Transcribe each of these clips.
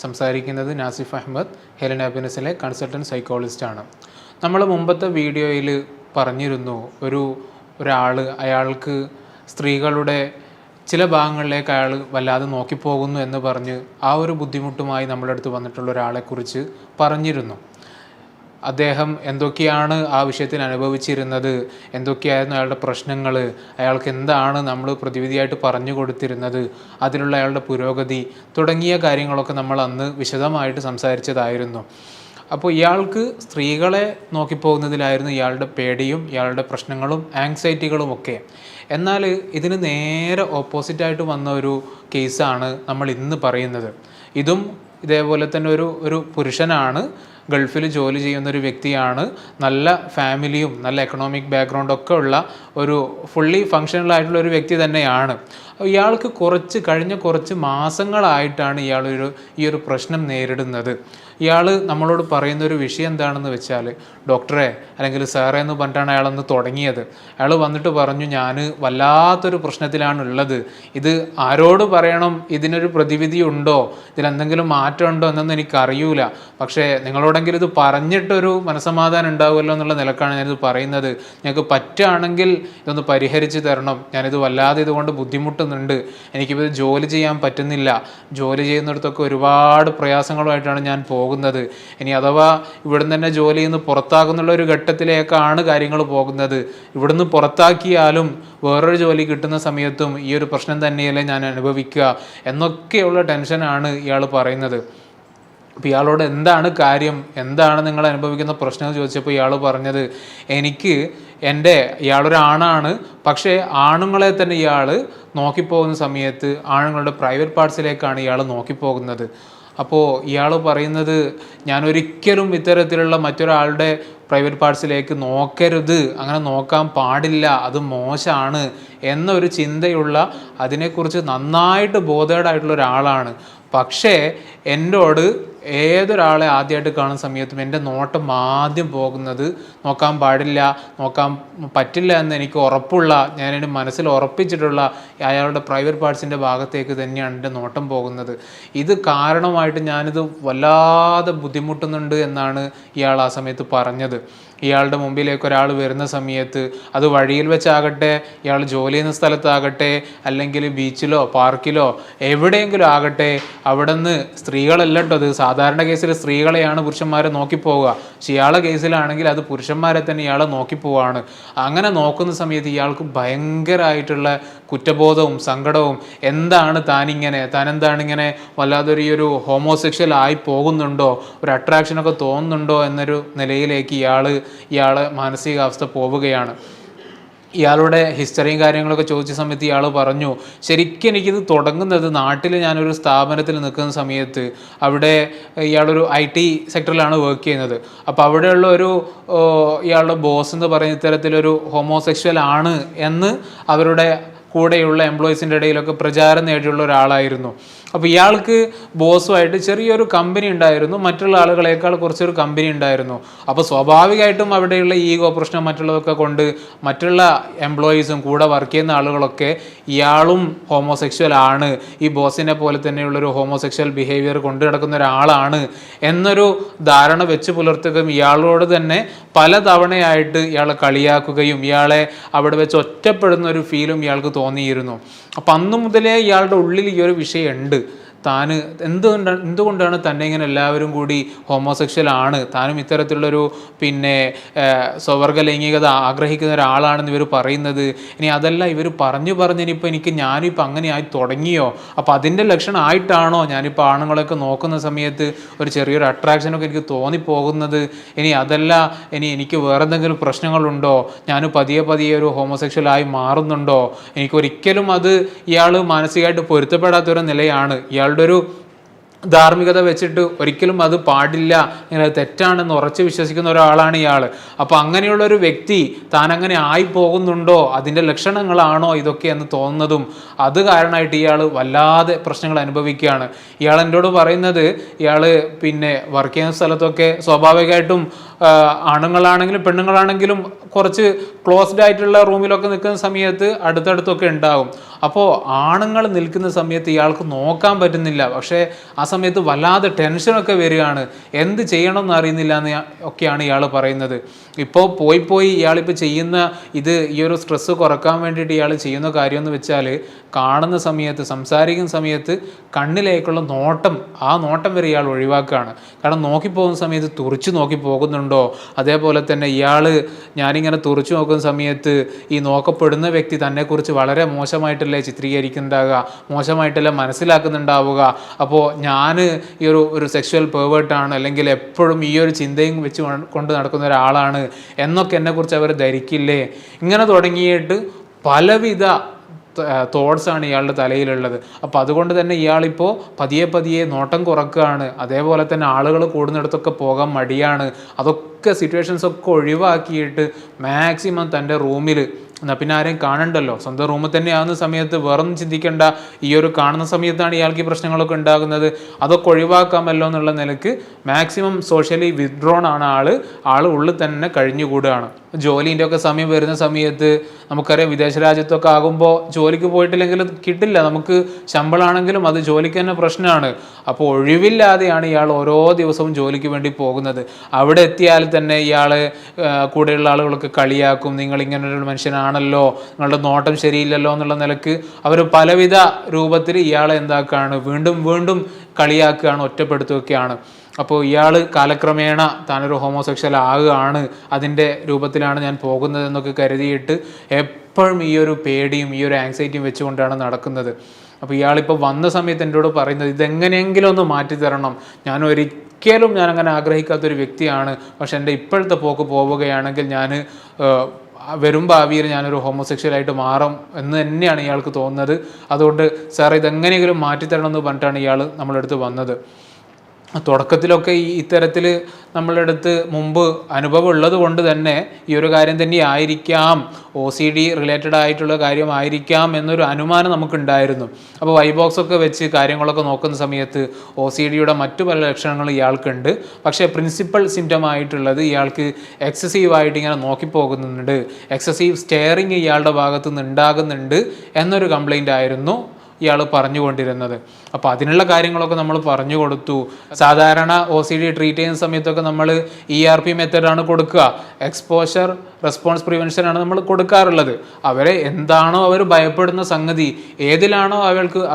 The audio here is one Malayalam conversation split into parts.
സംസാരിക്കുന്നത് നാസിഫ് അഹമ്മദ്, ഹെലൻ ഹാപ്പിനെസ്സിലെ കൺസൾട്ടൻറ്റ് സൈക്കോളജിസ്റ്റാണ്. നമ്മൾ മുമ്പത്തെ വീഡിയോയിൽ പറഞ്ഞിരുന്നു, അയാൾക്ക് സ്ത്രീകളുടെ ചില ഭാഗങ്ങളിലേക്ക് അയാൾ വല്ലാതെ നോക്കിപ്പോകുന്നു എന്ന് പറഞ്ഞ് ആ ഒരു ബുദ്ധിമുട്ടുമായി നമ്മുടെ അടുത്ത് വന്നിട്ടുള്ള ഒരാളെക്കുറിച്ച് പറഞ്ഞിരുന്നു. അദ്ദേഹം എന്തൊക്കെയാണ് ആ വിഷയത്തിൽ അനുഭവിച്ചിരുന്നത്, എന്തൊക്കെയായിരുന്നു അയാളുടെ പ്രശ്നങ്ങൾ, അയാൾക്ക് എന്താണ് നമ്മൾ പ്രതിവിധിയായിട്ട് പറഞ്ഞു കൊടുത്തിരുന്നത്, അതിലുള്ള അയാളുടെ പുരോഗതി തുടങ്ങിയ കാര്യങ്ങളൊക്കെ നമ്മൾ അന്ന് വിശദമായിട്ട് സംസാരിച്ചതായിരുന്നു. അപ്പോൾ ഇയാൾക്ക് സ്ത്രീകളെ നോക്കിപ്പോകുന്നതിലായിരുന്നു ഇയാളുടെ പേടിയും ഇയാളുടെ പ്രശ്നങ്ങളും ആങ്സൈറ്റികളുമൊക്കെ. എന്നാൽ ഇതിന് നേരെ ഓപ്പോസിറ്റായിട്ട് വന്ന ഒരു കേസാണ് നമ്മൾ ഇന്ന് പറയുന്നത്. ഇതും ഇതേപോലെ തന്നെ ഒരു പുരുഷനാണ്, ഗൾഫിൽ ജോലി ചെയ്യുന്നൊരു വ്യക്തിയാണ്, നല്ല ഫാമിലിയും നല്ല എക്കണോമിക് ബാക്ക്ഗ്രൗണ്ടൊക്കെ ഉള്ള ഒരു ഫുള്ളി ഫങ്ഷണലായിട്ടുള്ള ഒരു വ്യക്തി തന്നെയാണ്. ഇയാൾക്ക് കഴിഞ്ഞ കുറച്ച് മാസങ്ങളായിട്ടാണ് ഈ ഒരു പ്രശ്നം നേരിടുന്നത്. ഇയാൾ നമ്മളോട് പറയുന്നൊരു വിഷയം എന്താണെന്ന് വെച്ചാൽ, ഡോക്ടറെ അല്ലെങ്കിൽ സാറേ എന്ന് പറഞ്ഞിട്ടാണ് അയാളൊന്ന് തുടങ്ങിയത്. അയാൾ വന്നിട്ട് പറഞ്ഞു, ഞാൻ വല്ലാത്തൊരു പ്രശ്നത്തിലാണ് ഉള്ളത്, ഇത് ആരോട് പറയണം, ഇതിനൊരു പ്രതിവിധി ഉണ്ടോ, ഇതിലെന്തെങ്കിലും മാറ്റം ഉണ്ടോ എന്നൊന്നും എനിക്കറിയൂല, പക്ഷേ നിങ്ങളോടെങ്കിലും ഇത് പറഞ്ഞിട്ടൊരു മനസ്സമാധാനം ഉണ്ടാവുമല്ലോ എന്നുള്ള നിലക്കാണ് ഞാനിത് പറയുന്നത്. ഞങ്ങൾക്ക് പറ്റുകയാണെങ്കിൽ ഇതൊന്ന് പരിഹരിച്ച് തരണം, ഞാനിത് വല്ലാതെ ഇതുകൊണ്ട് ബുദ്ധിമുട്ടുന്നുണ്ട്, എനിക്കിത് ജോലി ചെയ്യാൻ പറ്റുന്നില്ല, ജോലി ചെയ്യുന്നിടത്തൊക്കെ ഒരുപാട് പ്രയാസങ്ങളുമായിട്ടാണ് ഞാൻ പോകുന്നത്, ഇനി അഥവാ ഇവിടുന്ന് തന്നെ ജോലി നിന്ന് പുറത്താകുന്നുള്ള ഒരു ഘട്ടത്തിലേക്കാണ് കാര്യങ്ങൾ പോകുന്നത്, ഇവിടുന്ന് പുറത്താക്കിയാലും വേറൊരു ജോലി കിട്ടുന്ന സമയത്തും ഈ ഒരു പ്രശ്നം തന്നെയല്ലേ ഞാൻ അനുഭവിക്കുക എന്നൊക്കെയുള്ള ടെൻഷനാണ് ഇയാൾ പറയുന്നത്. അപ്പോൾ ഇയാളോട് എന്താണ് കാര്യം, എന്താണ് നിങ്ങൾ അനുഭവിക്കുന്ന പ്രശ്നം എന്ന് ചോദിച്ചപ്പോൾ ഇയാൾ പറഞ്ഞത്, ഇയാളൊരാണാണ്, പക്ഷേ ആണുങ്ങളെ തന്നെ ഇയാൾ നോക്കിപ്പോകുന്ന സമയത്ത് ആണുങ്ങളുടെ പ്രൈവറ്റ് പാർട്സിലേക്കാണ് ഇയാൾ നോക്കിപ്പോകുന്നത്. അപ്പോൾ ഇയാൾ പറയുന്നത്, ഞാൻ ഒരിക്കലും ഇത്തരത്തിലുള്ള മറ്റൊരാളുടെ പ്രൈവറ്റ് പാർട്സിലേക്ക് നോക്കരുത്, അങ്ങനെ നോക്കാൻ പാടില്ല, അത് മോശമാണ് എന്നൊരു ചിന്തയുള്ള, അതിനെക്കുറിച്ച് നന്നായിട്ട് ബോധേഡായിട്ടുള്ള ഒരാളാണ്. പക്ഷേ എന്നോട് ഏതൊരാളെ ആദ്യമായിട്ട് കാണുന്ന സമയത്തും എൻ്റെ നോട്ടം ആദ്യം പോകുന്നത് നോക്കാൻ പാടില്ല, നോക്കാൻ പറ്റില്ല എന്ന് എനിക്ക് ഉറപ്പുള്ള, ഞാൻ എൻ്റെ മനസ്സിൽ ഉറപ്പിച്ചിട്ടുള്ള അയാളുടെ പ്രൈവറ്റ് പാർട്സിൻ്റെ ഭാഗത്തേക്ക് തന്നെയാണ് എൻ്റെ നോട്ടം പോകുന്നത്. ഇത് കാരണമായിട്ട് ഞാനിത് വല്ലാതെ ബുദ്ധിമുട്ടുന്നുണ്ട് എന്നാണ് ഇയാൾ ആ സമയത്ത് പറഞ്ഞത്. ഇയാളുടെ മുമ്പിലേക്ക് ഒരാൾ വരുന്ന സമയത്ത്, അത് വഴിയിൽ വെച്ചാകട്ടെ, ഇയാൾ ജോലി ചെയ്യുന്ന സ്ഥലത്താകട്ടെ, അല്ലെങ്കിൽ ബീച്ചിലോ പാർക്കിലോ എവിടെയെങ്കിലും ആകട്ടെ, അവിടെ നിന്ന് സ്ത്രീകളല്ല കേട്ടോ, അത് സാധാരണ കേസിൽ സ്ത്രീകളെയാണ് പുരുഷന്മാരെ നോക്കിപ്പോവുക, പക്ഷെ ഇയാളെ കേസിലാണെങ്കിൽ അത് പുരുഷന്മാരെ തന്നെ ഇയാളെ നോക്കിപ്പോവാണ്. അങ്ങനെ നോക്കുന്ന സമയത്ത് ഇയാൾക്ക് ഭയങ്കരമായിട്ടുള്ള കുറ്റബോധവും സങ്കടവും, താനെന്താണിങ്ങനെ വല്ലാതൊരു ഒരു ഹോമോസെക്ഷൽ ആയി പോകുന്നുണ്ടോ, ഒരു അട്രാക്ഷനൊക്കെ തോന്നുന്നുണ്ടോ എന്നൊരു നിലയിലേക്ക് ഇയാളെ മാനസികാവസ്ഥ പോവുകയാണ്. ഇയാളുടെ ഹിസ്റ്ററിയും കാര്യങ്ങളൊക്കെ ചോദിച്ച സമയത്ത് ഇയാൾ പറഞ്ഞു, ശരിക്കും എനിക്കിത് തുടങ്ങുന്നത് നാട്ടിൽ ഞാനൊരു സ്ഥാപനത്തിൽ നിൽക്കുന്ന സമയത്ത്, അവിടെ ഇയാളൊരു IT സെക്ടറിലാണ് വർക്ക് ചെയ്യുന്നത്. അപ്പോൾ അവിടെയുള്ള ഇയാളുടെ ബോസ് എന്ന് പറയുന്ന ഇത്തരത്തിലൊരു ഹോമോസെക്ഷൽ ആണ് എന്ന് അവരുടെ കൂടെയുള്ള എംപ്ലോയീസിൻ്റെ ഇടയിലൊക്കെ പ്രചാരം നേടിയുള്ള ഒരാളായിരുന്നു. അപ്പോൾ ഇയാൾക്ക് ബോസുമായിട്ട് ചെറിയൊരു കമ്പനി ഉണ്ടായിരുന്നു, മറ്റുള്ള ആളുകളേക്കാൾ കുറച്ചൊരു കമ്പനി ഉണ്ടായിരുന്നു. അപ്പോൾ സ്വാഭാവികമായിട്ടും അവിടെയുള്ള ഈഗോ പ്രശ്നം മറ്റുള്ളതൊക്കെ കൊണ്ട് മറ്റുള്ള എംപ്ലോയീസും കൂടെ വർക്ക് ചെയ്യുന്ന ആളുകളൊക്കെ ഇയാളും ഹോമോസെക്ഷൽ ആണ്, ഈ ബോസിനെ പോലെ തന്നെയുള്ളൊരു ഹോമോസെക്ഷൽ ബിഹേവിയർ കൊണ്ടു നടക്കുന്ന ഒരാളാണ് എന്നൊരു ധാരണ വെച്ച് പുലർത്തുകയും ഇയാളോട് തന്നെ പലതവണയായിട്ട് ഇയാളെ കളിയാക്കുകയും ഇയാളെ അവിടെ വെച്ച് ഒറ്റപ്പെടുന്ന ഒരു ഫീലും ഇയാൾക്ക് തോന്നിയിരുന്നു. അപ്പം അന്നു മുതലേ ഇയാളുടെ ഉള്ളിൽ ഈ ഒരു വിഷയമുണ്ട്, എന്തുകൊണ്ടാണ് തന്നെ ഇങ്ങനെ എല്ലാവരും കൂടി ഹോമോസെക്ഷൽ ആണ്, താനും ഇത്തരത്തിലുള്ളൊരു സ്വവർഗ ലൈംഗികത ആഗ്രഹിക്കുന്ന ഒരാളാണെന്ന് ഇവർ പറയുന്നത്. ഇനി അതല്ല, ഇവർ പറഞ്ഞിനിപ്പോൾ ഞാനിപ്പോൾ അങ്ങനെ ആയി തുടങ്ങിയോ, അപ്പോൾ അതിൻ്റെ ലക്ഷണമായിട്ടാണോ ഞാനിപ്പോൾ ആണുങ്ങളൊക്കെ നോക്കുന്ന സമയത്ത് ഒരു ചെറിയൊരു അട്രാക്ഷനൊക്കെ എനിക്ക് തോന്നിപ്പോകുന്നത്, ഇനി അതല്ല, ഇനി എനിക്ക് വേറെ എന്തെങ്കിലും പ്രശ്നങ്ങളുണ്ടോ, ഞാൻ പതിയെ ഒരു ഹോമോസെക്ഷലായി മാറുന്നുണ്ടോ, എനിക്കൊരിക്കലും അത് ഇയാൾ മാനസികമായിട്ട് പൊരുത്തപ്പെടാത്തൊരു നിലയാണ്. ഇയാളുടെ ഒരു ധാർമ്മികത വെച്ചിട്ട് ഒരിക്കലും അത് പാടില്ല, ഇങ്ങനെ തെറ്റാണെന്ന് ഉറച്ച് വിശ്വസിക്കുന്ന ഒരാളാണ് ഇയാൾ. അപ്പോൾ അങ്ങനെയുള്ളൊരു വ്യക്തി താൻ അങ്ങനെ ആയി പോകുന്നുണ്ടോ, അതിൻ്റെ ലക്ഷണങ്ങളാണോ ഇതൊക്കെ എന്ന് തോന്നുന്നതും അത് കാരണമായിട്ട് ഇയാൾ വല്ലാതെ പ്രശ്നങ്ങൾ അനുഭവിക്കുകയാണ്. ഇയാൾ എന്നോട് പറയുന്നത്, ഇയാൾ വർക്ക് ചെയ്യുന്ന സ്ഥലത്തൊക്കെ സ്വാഭാവികമായിട്ടും ആണുങ്ങളാണെങ്കിലും പെണ്ണുങ്ങളാണെങ്കിലും കുറച്ച് ക്ലോസ്ഡ് ആയിട്ടുള്ള റൂമിലൊക്കെ നിൽക്കുന്ന സമയത്ത് അടുത്തടുത്തൊക്കെ ഉണ്ടാകും. അപ്പോൾ ആണുങ്ങൾ നിൽക്കുന്ന സമയത്ത് ഇയാൾക്ക് നോക്കാൻ പറ്റുന്നില്ല. പക്ഷേ ആ സമയത്ത് വല്ലാതെ ടെൻഷനൊക്കെ വരികയാണ്, എന്ത് ചെയ്യണമെന്ന് അറിയുന്നില്ല എന്ന് ഒക്കെയാണ് ഇയാൾ പറയുന്നത്. ഇപ്പോൾ പോയി ഇയാളിപ്പോൾ ചെയ്യുന്ന ഈ ഒരു സ്ട്രെസ്സ് കുറക്കാൻ വേണ്ടിയിട്ട് ഇയാൾ ചെയ്യുന്ന കാര്യം എന്ന് വെച്ചാൽ, കാണുന്ന സമയത്ത് സംസാരിക്കുന്ന സമയത്ത് കണ്ണിലേക്കുള്ള നോട്ടം, ആ നോട്ടം വരെ ഇയാൾ ഒഴിവാക്കുകയാണ്. കാരണം നോക്കിപ്പോകുന്ന സമയത്ത് തുറിച്ച് നോക്കി പോകുന്നുണ്ടോ, അതേപോലെ തന്നെ ഞാനിങ്ങനെ തുറിച്ച് നോക്കുന്ന സമയത്ത് ഈ നോക്കപ്പെടുന്ന വ്യക്തി തന്നെക്കുറിച്ച് വളരെ മോശമായിട്ടല്ലേ ചിത്രീകരിക്കുന്നുണ്ടാവുക, മോശമായിട്ടല്ലേ മനസ്സിലാക്കുന്നുണ്ടാവുക. അപ്പോൾ ഞാൻ ഈ ഒരു സെക്ഷൽ പെർവേർട്ടാണ്, അല്ലെങ്കിൽ എപ്പോഴും ഈ ഒരു ചിന്തയും വെച്ച് കൊണ്ട് നടക്കുന്ന ഒരാളാണ് എന്നൊക്കെ എന്നെക്കുറിച്ച് അവർ ധരിക്കില്ലേ. ഇങ്ങനെ തുടങ്ങിയിട്ട് പലവിധ തോട്ട്സാണ് ഇയാളുടെ തലയിലുള്ളത്. അപ്പോൾ അതുകൊണ്ട് തന്നെ ഇയാളിപ്പോൾ പതിയെ നോട്ടം കുറക്കുകയാണ്. അതേപോലെ തന്നെ ആളുകൾ കൂടുന്നിടത്തൊക്കെ പോകാൻ മടിയാണ്. അതൊക്കെ സിറ്റുവേഷൻസൊക്കെ ഒഴിവാക്കിയിട്ട് മാക്സിമം തൻ്റെ റൂമിൽ, എന്നാൽ പിന്നെ ആരെയും കാണണ്ടല്ലോ, സ്വന്തം റൂമിൽ തന്നെ ആകുന്ന സമയത്ത് വേറൊന്നും ചിന്തിക്കേണ്ട, ഈ ഒരു കാണുന്ന സമയത്താണ് ഇയാൾക്ക് ഈ പ്രശ്നങ്ങളൊക്കെ ഉണ്ടാകുന്നത്, അതൊക്കെ ഒഴിവാക്കാമല്ലോ എന്നുള്ള നിലക്ക് മാക്സിമം സോഷ്യലി വിത്ഡ്രോൺ ആണ് ആൾ ഉള്ളിൽ തന്നെ കഴിഞ്ഞുകൂടുകയാണ്. ജോലീൻ്റെ ഒക്കെ സമയം വരുന്ന സമയത്ത് നമുക്കറിയാം, വിദേശ രാജ്യത്തൊക്കെ ആകുമ്പോൾ ജോലിക്ക് പോയിട്ടില്ലെങ്കിൽ കിട്ടില്ല, നമുക്ക് ശമ്പളമാണെങ്കിലും അത് ജോലിക്ക് തന്നെ പ്രശ്നമാണ്. അപ്പോൾ ഒഴിവില്ലാതെയാണ് ഇയാൾ ഓരോ ദിവസവും ജോലിക്ക് വേണ്ടി പോകുന്നത്. അവിടെ എത്തിയാൽ തന്നെ ഇയാൾ കൂടെയുള്ള ആളുകളൊക്കെ കളിയാക്കും, നിങ്ങളിങ്ങനൊരു മനുഷ്യനാണല്ലോ, നിങ്ങളുടെ നോട്ടം ശരിയില്ലല്ലോ എന്നുള്ള നിലക്ക് അവർ പലവിധ രൂപത്തിൽ ഇയാളെ എന്താക്കുകയാണ്, വീണ്ടും കളിയാക്കുകയാണ്, ഒറ്റപ്പെടുത്തുകയൊക്കെയാണ്. അപ്പോൾ ഇയാൾ കാലക്രമേണ താനൊരു ഹോമോസെക്ഷൽ ആകുകയാണ്, അതിൻ്റെ രൂപത്തിലാണ് ഞാൻ പോകുന്നതെന്നൊക്കെ കരുതിയിട്ട് എപ്പോഴും ഈ ഒരു പേടിയും ഈ ഒരു ആങ്സൈറ്റിയും വെച്ചുകൊണ്ടാണ് നടക്കുന്നത്. അപ്പോൾ ഇയാളിപ്പോൾ വന്ന സമയത്ത് എന്നോട് പറയുന്നത്, ഇതെങ്ങനെയെങ്കിലും ഒന്ന് മാറ്റിത്തരണം, ഞാൻ അങ്ങനെ ആഗ്രഹിക്കാത്തൊരു വ്യക്തിയാണ്, പക്ഷെ എൻ്റെ ഇപ്പോഴത്തെ പോക്ക് പോവുകയാണെങ്കിൽ ഞാൻ വരും ഭാവിയിൽ ഞാനൊരു ഹോമോസെക്ഷലായിട്ട് മാറും എന്ന് തന്നെയാണ് ഇയാൾക്ക് തോന്നുന്നത്. അതുകൊണ്ട് സാർ ഇതെങ്ങനെയെങ്കിലും മാറ്റിത്തരണം എന്ന് പറഞ്ഞിട്ടാണ് ഇയാൾ നമ്മളടുത്ത് വന്നത്. തുടക്കത്തിലൊക്കെ ഇത്തരത്തിൽ നമ്മളുടെ അടുത്ത് മുമ്പ് അനുഭവം ഉള്ളത് കൊണ്ട് തന്നെ ഈ ഒരു കാര്യം തന്നെ ആയിരിക്കാം, OCD റിലേറ്റഡ് ആയിട്ടുള്ള കാര്യമായിരിക്കാം എന്നൊരു അനുമാനം നമുക്കുണ്ടായിരുന്നു. അപ്പോൾ വൈബോക്സൊക്കെ വെച്ച് കാര്യങ്ങളൊക്കെ നോക്കുന്ന സമയത്ത് OCDയുടെ മറ്റു പല ലക്ഷണങ്ങളും ഇയാൾക്കുണ്ട്. പക്ഷേ പ്രിൻസിപ്പൽ സിംറ്റം ആയിട്ടുള്ളത് ഇയാൾക്ക് എക്സസീവായിട്ട് ഇങ്ങനെ നോക്കിപ്പോകുന്നുണ്ട്, എക്സസീവ് സ്റ്റെയറിങ് ഇയാളുടെ ഭാഗത്തു നിന്ന് ഉണ്ടാകുന്നുണ്ട് എന്നൊരു കംപ്ലൈൻ്റ് ആയിരുന്നു ഇയാൾ പറഞ്ഞുകൊണ്ടിരുന്നത്. അപ്പോൾ അതിനുള്ള കാര്യങ്ങളൊക്കെ നമ്മൾ പറഞ്ഞു കൊടുത്തു. സാധാരണ OCD ട്രീറ്റ് ചെയ്യുന്ന സമയത്തൊക്കെ നമ്മൾ ERP മെത്തേഡാണ് കൊടുക്കുക, എക്സ്പോഷർ റെസ്പോൺസ് പ്രിവെൻഷനാണ് നമ്മൾ കൊടുക്കാറുള്ളത്. അവരെ എന്താണോ അവർ ഭയപ്പെടുന്ന സംഗതി, ഏതിലാണോ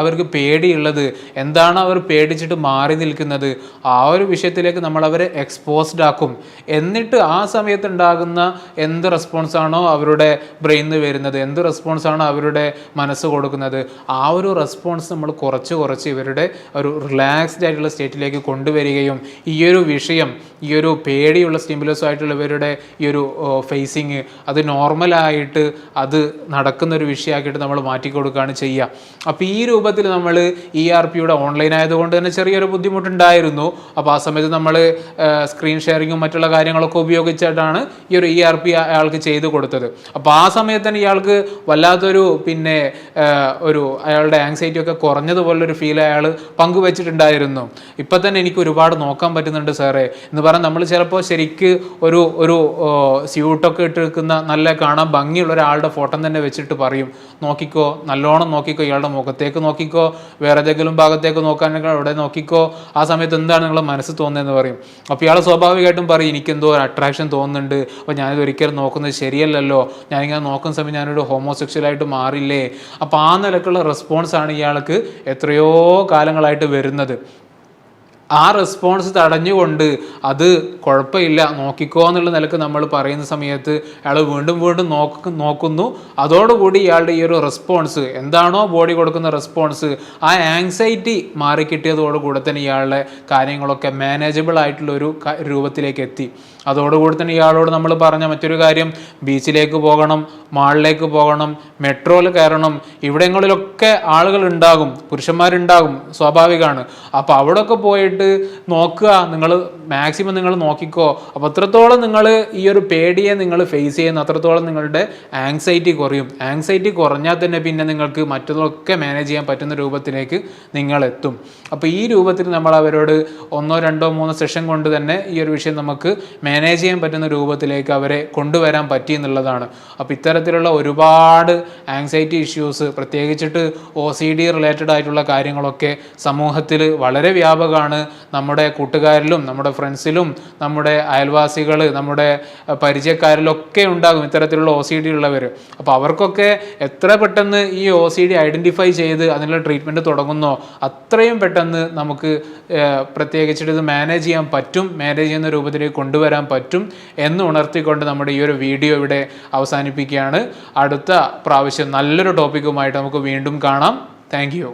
അവർക്ക് പേടിയുള്ളത്, എന്താണോ അവർ പേടിച്ചിട്ട് മാറി നിൽക്കുന്നത്, ആ ഒരു വിഷയത്തിലേക്ക് നമ്മൾ അവരെ എക്സ്പോസ്ഡ് ആക്കും. എന്നിട്ട് ആ സമയത്ത് ഉണ്ടാകുന്ന എന്ത് റെസ്പോൺസാണോ അവരുടെ ബ്രെയിനിൽ നിന്ന് വരുന്നത്, എന്ത് റെസ്പോൺസാണോ അവരുടെ മനസ്സ് കൊടുക്കുന്നത്, ആ ഒരു റെസ്പോൺസ് നമ്മൾ കുറച്ച് ഇവരുടെ ഒരു റിലാക്സ്ഡ് ആയിട്ടുള്ള സ്റ്റേറ്റിലേക്ക് കൊണ്ടുവരികയും ഈ ഒരു വിഷയം, ഈ ഒരു പേടിയുള്ള സ്റ്റിമുലസ് ആയിട്ടുള്ള ഇവരുടെ ഈ ഒരു ഫേസിങ് അത് നോർമലായിട്ട് അത് നടക്കുന്നൊരു വിഷയമാക്കിയിട്ട് നമ്മൾ മാറ്റിക്കൊടുക്കുകയാണ് ചെയ്യുക. അപ്പോൾ ഈ രൂപത്തിൽ നമ്മൾ ERPയുടെ ഓൺലൈൻ ആയതുകൊണ്ട് തന്നെ ചെറിയൊരു ബുദ്ധിമുട്ടുണ്ടായിരുന്നു. അപ്പോൾ ആ സമയത്ത് നമ്മൾ സ്ക്രീൻ ഷെയറിങ്ങും മറ്റുള്ള കാര്യങ്ങളൊക്കെ ഉപയോഗിച്ചിട്ടാണ് ഈ ഒരു ERP അയാൾക്ക് ചെയ്തു കൊടുത്തത്. അപ്പോൾ ആ സമയത്ത് തന്നെ ഇയാൾക്ക് വല്ലാത്തൊരു അയാളുടെ ആങ്സൈറ്റി ഒക്കെ കുറഞ്ഞതുപോലൊരു ഫീൽ അയാൾ പങ്കുവെച്ചിട്ടുണ്ടായിരുന്നു. ഇപ്പം തന്നെ എനിക്ക് ഒരുപാട് നോക്കാൻ പറ്റുന്നുണ്ട് സാറേ എന്ന് പറഞ്ഞാൽ, നമ്മൾ ചിലപ്പോൾ ശരിക്ക് ഒരു സ്യൂട്ടൊക്കെ ഇട്ട് നിൽക്കുന്ന നല്ല കാണാൻ ഭംഗിയുള്ള ഒരാളുടെ ഫോട്ടോ തന്നെ വെച്ചിട്ട് പറയും, നോക്കിക്കോ, നല്ലോണം നോക്കിക്കോ, ഇയാളുടെ മുഖത്തേക്ക് നോക്കിക്കോ, വേറെ ഏതെങ്കിലും ഭാഗത്തേക്ക് നോക്കാനെങ്കിൽ അവിടെ നോക്കിക്കോ, ആ സമയത്ത് എന്താണ് നിങ്ങളുടെ മനസ്സ് തോന്നുന്നതെന്ന് പറയും. അപ്പോൾ ഇയാൾ സ്വാഭാവികമായിട്ടും പറയും, എനിക്കെന്തോ ഒരു അട്രാക്ഷൻ തോന്നുന്നുണ്ട്, അപ്പോൾ ഞാനിത് ഒരിക്കലും നോക്കുന്നത് ശരിയല്ലല്ലോ, ഞാനിങ്ങനെ നോക്കുന്ന സമയം ഞാനൊരു ഹോമോസെക്ഷലായിട്ട് മാറില്ലേ. അപ്പോൾ ആ നിലക്കുള്ള റെസ്പോൺസാണ് ഇയാൾക്ക് എത്രയോ കാലങ്ങളായിട്ട് വരുന്നത്. ആ റെസ്പോൺസ് തടഞ്ഞുകൊണ്ട് അത് കുഴപ്പമില്ല നോക്കിക്കോ എന്നുള്ള നിലക്ക് നമ്മൾ പറയുന്ന സമയത്ത് അയാൾ വീണ്ടും നോക്കുന്നു. അതോടുകൂടി ഇയാളുടെ ഈ ഒരു റെസ്പോൺസ് എന്താണോ ബോഡി കൊടുക്കുന്ന റെസ്പോൺസ്, ആ ആങ്സൈറ്റി മാറിക്കിട്ടിയതോടുകൂടെ തന്നെ ഇയാളുടെ കാര്യങ്ങളൊക്കെ മാനേജബിൾ ആയിട്ടുള്ള ഒരു രൂപത്തിലേക്ക് എത്തി. അതോടുകൂടി തന്നെ ഇയാളോട് നമ്മൾ പറഞ്ഞ മറ്റൊരു കാര്യം, ബീച്ചിലേക്ക് പോകണം, മാളിലേക്ക് പോകണം, മെട്രോയിൽ കയറണം, ഇവിടങ്ങളിലൊക്കെ ആളുകൾ ഉണ്ടാകും, പുരുഷന്മാരുണ്ടാകും, സ്വാഭാവികമാണ്. അപ്പോൾ അവിടെയൊക്കെ പോയിട്ട് നോക്കുക, നിങ്ങൾ മാക്സിമം നിങ്ങൾ നോക്കിക്കോ. അപ്പോൾ അത്രത്തോളം നിങ്ങൾ ഈ ഒരു പേടിയെ നിങ്ങൾ ഫേസ് ചെയ്യുന്ന അത്രത്തോളം നിങ്ങളുടെ ആങ്സൈറ്റി കുറയും. ആങ്സൈറ്റി കുറഞ്ഞാൽ തന്നെ പിന്നെ നിങ്ങൾക്ക് മറ്റതൊക്കെ മാനേജ് ചെയ്യാൻ പറ്റുന്ന രൂപത്തിലേക്ക് നിങ്ങൾ എത്തും. അപ്പോൾ ഈ രൂപത്തിൽ നമ്മൾ അവരോട് 1, 2, 3 സെഷൻ കൊണ്ട് തന്നെ ഈ ഒരു വിഷയം നമുക്ക് മാനേജ് ചെയ്യാൻ പറ്റുന്ന രൂപത്തിലേക്ക് അവരെ കൊണ്ടുവരാൻ പറ്റി എന്നുള്ളതാണ്. അപ്പോൾ ഇത്തരത്തിലുള്ള ഒരുപാട് ആങ്സൈറ്റി ഇഷ്യൂസ്, പ്രത്യേകിച്ചിട്ട് OCD റിലേറ്റഡ് ആയിട്ടുള്ള കാര്യങ്ങളൊക്കെ സമൂഹത്തിൽ വളരെ വ്യാപകമാണ്. നമ്മുടെ കൂട്ടുകാരിലും നമ്മുടെ ഫ്രണ്ട്സിലും നമ്മുടെ അയൽവാസികൾ, നമ്മുടെ പരിചയക്കാരിലൊക്കെ ഉണ്ടാകും ഇത്തരത്തിലുള്ള OCD ഉള്ളവർ. അപ്പോൾ അവർക്കൊക്കെ എത്ര പെട്ടെന്ന് ഈ OCD ഐഡൻറ്റിഫൈ ചെയ്ത് അതിനുള്ള ട്രീറ്റ്മെൻറ്റ് തുടങ്ങുന്നോ അത്രയും പെട്ടെന്ന് നമുക്ക് പ്രത്യേകിച്ചിട്ട് ഇത് മാനേജ് ചെയ്യാൻ പറ്റും, മാനേജ് ചെയ്യുന്ന രൂപത്തിലേക്ക് കൊണ്ടുവരാൻ പറ്റും എന്ന് ഉണർത്തിക്കൊണ്ട് നമ്മുടെ ഈ ഒരു വീഡിയോ ഇവിടെ അവസാനിപ്പിക്കുകയാണ്. അടുത്ത പ്രാവശ്യം നല്ലൊരു ടോപ്പിക്കുമായിട്ട് നമുക്ക് വീണ്ടും കാണാം. Thank you.